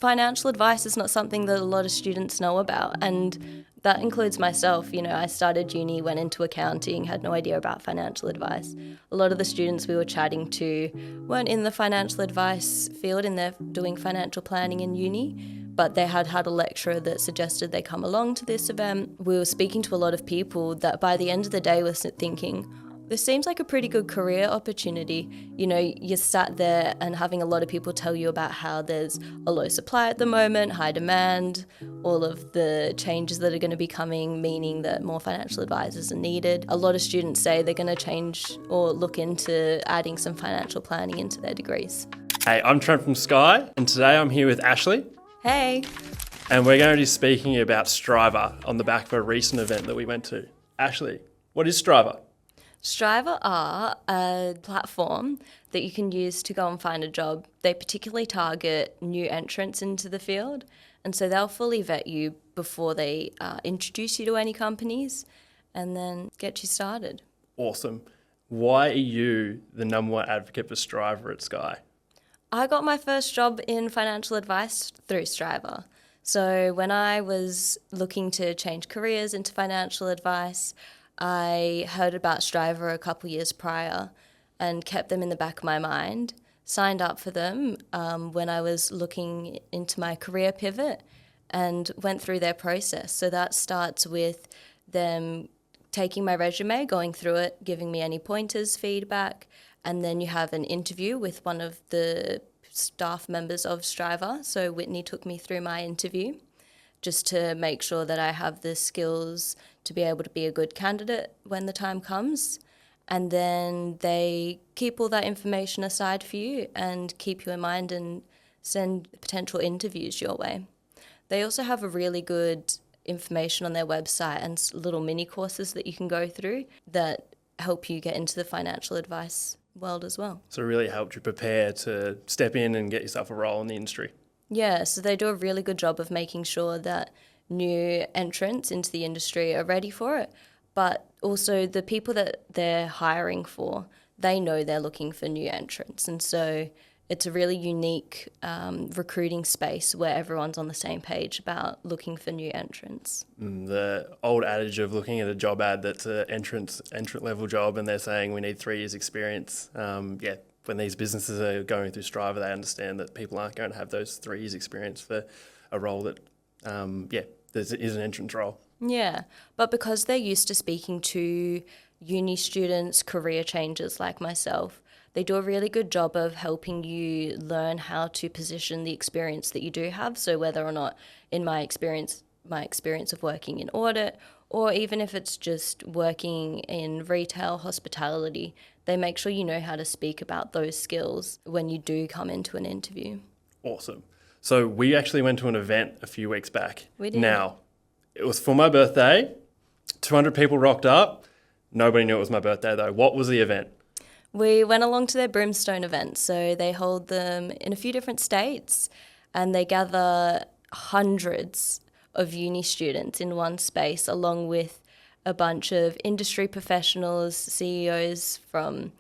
Financial advice is not something that a lot of students know about, and that includes myself. I started uni, went into accounting, had no idea about financial advice. A lot of the students we were chatting to weren't in the financial advice field and they're doing financial planning in uni, but they had a lecturer that suggested they come along to this event. We were speaking to a lot of people that by the end of the day were thinking, this seems like a pretty good career opportunity. You're sat there and having a lot of people tell you about how there's a low supply at the moment, high demand, all of the changes that are going to be coming, meaning that more financial advisors are needed. A lot of students say they're going to change or look into adding some financial planning into their degrees. Hey, I'm Trent from Skye, and today I'm here with Ashley. Hey. And we're going to be speaking about Strivr on the back of a recent event that we went to. Ashley, what is Strivr? Strivr are a platform that you can use to go and find a job. They particularly target new entrants into the field, and so they'll fully vet you before they introduce you to any companies and then get you started. Awesome. Why are you the number one advocate for Strivr at Skye? I got my first job in financial advice through Strivr. So when I was looking to change careers into financial advice, I heard about Strivr a couple years prior and kept them in the back of my mind, signed up for them when I was looking into my career pivot and went through their process. So that starts with them taking my resume, going through it, giving me any pointers, feedback, and then you have an interview with one of the staff members of Strivr. So Whitney took me through my interview just to make sure that I have the skills to be able to be a good candidate when the time comes. And then they keep all that information aside for you and keep you in mind and send potential interviews your way. They also have a really good information on their website and little mini courses that you can go through that help you get into the financial advice world as well. So it really helped you prepare to step in and get yourself a role in the industry. Yeah, so they do a really good job of making sure that new entrants into the industry are ready for it, but also the people that they're hiring for, they know they're looking for new entrants, and so it's a really unique recruiting space where everyone's on the same page about looking for new entrants. The old adage of looking at a job ad that's an entrant level job and they're saying we need 3 years experience, when these businesses are going through Strivr, they understand that people aren't going to have those 3 years experience for a role that, is an entrance role. Yeah, but because they're used to speaking to uni students, career changers like myself, they do a really good job of helping you learn how to position the experience that you do have. So whether or not, in my experience of working in audit, or even if it's just working in retail, hospitality, they make sure you know how to speak about those skills when you do come into an interview. Awesome. So we actually went to an event a few weeks back. We did. Now, it was for my birthday. 200 people rocked up. Nobody knew it was my birthday though. What was the event? We went along to their Brimstone event. So they hold them in a few different states and they gather hundreds of uni students in one space, along with a bunch of industry professionals, CEOs from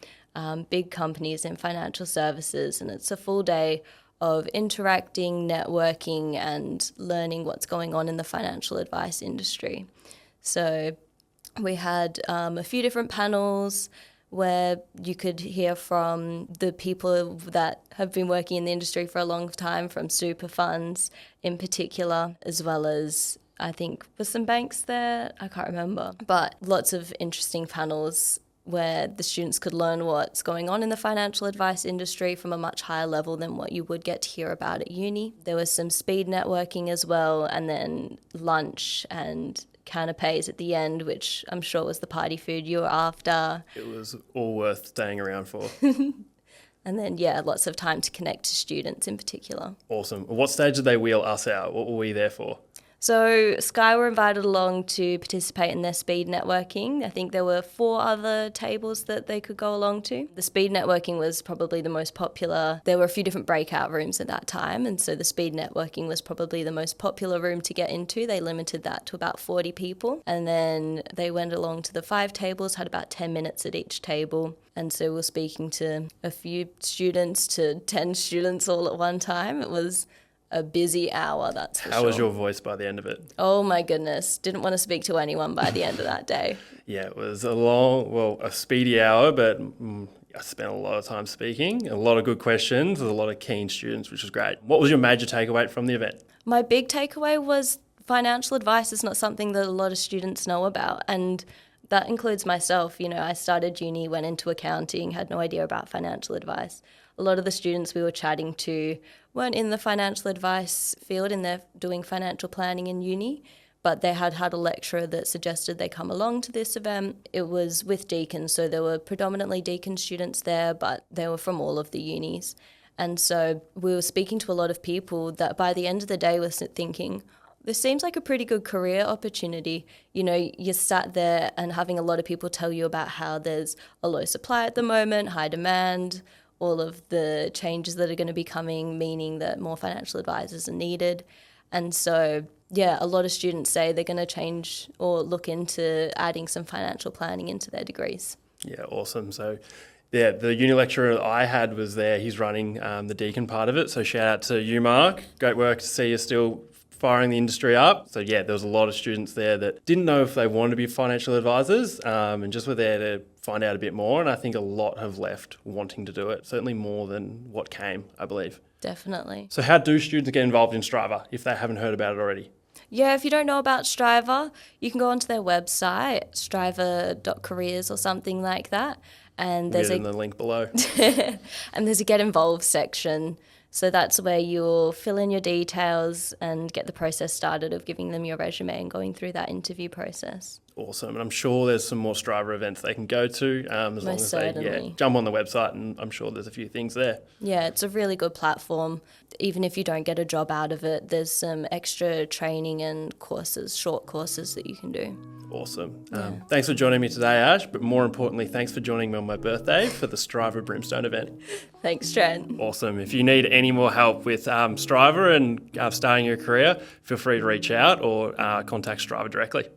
big companies in financial services. And it's a full day of interacting, networking, and learning what's going on in the financial advice industry. So we had a few different panels where you could hear from the people that have been working in the industry for a long time, from super funds in particular, as well as, I think, were some banks there? I can't remember. But lots of interesting panels where the students could learn what's going on in the financial advice industry from a much higher level than what you would get to hear about at uni. There was some speed networking as well, and then lunch and canapes at the end, which I'm sure was the party food you were after. It was all worth staying around for. And then, lots of time to connect to students in particular. Awesome. What stage did they wheel us out? What were we there for? So Skye were invited along to participate in their speed networking. I think there were 4 other tables that they could go along to. The speed networking was probably the most popular. There were a few different breakout rooms at that time, and so the speed networking was probably the most popular room to get into. They limited that to about 40 people. And then they went along to the 5 tables, had about 10 minutes at each table. And so we're speaking to a few students to 10 students all at one time. It was a busy hour, that's for sure. How was your voice by the end of it? Oh my goodness. Didn't want to speak to anyone by the end of that day. Yeah, it was a speedy hour, but I spent a lot of time speaking, a lot of good questions, a lot of keen students, which was great. What was your major takeaway from the event? My big takeaway was financial advice is not something that a lot of students know about, and that includes myself. You know, I started uni, went into accounting, had no idea about financial advice. A lot of the students we were chatting to weren't in the financial advice field and they're doing financial planning in uni, but they had a lecturer that suggested they come along to this event. It was with Deakin, so there were predominantly Deakin students there, but they were from all of the unis. And so we were speaking to a lot of people that by the end of the day were thinking, this seems like a pretty good career opportunity. You know, you're sat there and having a lot of people tell you about how there's a low supply at the moment, high demand, all of the changes that are going to be coming, meaning that more financial advisors are needed. And so, yeah, a lot of students say they're going to change or look into adding some financial planning into their degrees. Yeah, awesome. So, yeah, the uni lecturer I had was there. He's running the Deakin part of it. So shout out to you, Mark. Great work to see you still firing the industry up. So yeah, there was a lot of students there that didn't know if they wanted to be financial advisors and just were there to find out a bit more. And I think a lot have left wanting to do it, certainly more than what came, I believe. Definitely. So how do students get involved in Strivr if they haven't heard about it already? Yeah, if you don't know about Strivr, you can go onto their website, strivr.careers or something like that. And there's in the link below. and there's a get involved section. So that's where you'll fill in your details and get the process started of giving them your resume and going through that interview process. Awesome. And I'm sure there's some more Strivr events they can go to as long as they jump on the website, and I'm sure there's a few things there. Yeah, it's a really good platform. Even if you don't get a job out of it, there's some extra training and courses, short courses that you can do. Awesome. Thanks for joining me today, Ash, but more importantly, thanks for joining me on my birthday for the Strivr Brimstone event. Thanks, Trent. Awesome. If you need any more help with Strivr and starting your career, feel free to reach out or contact Strivr directly.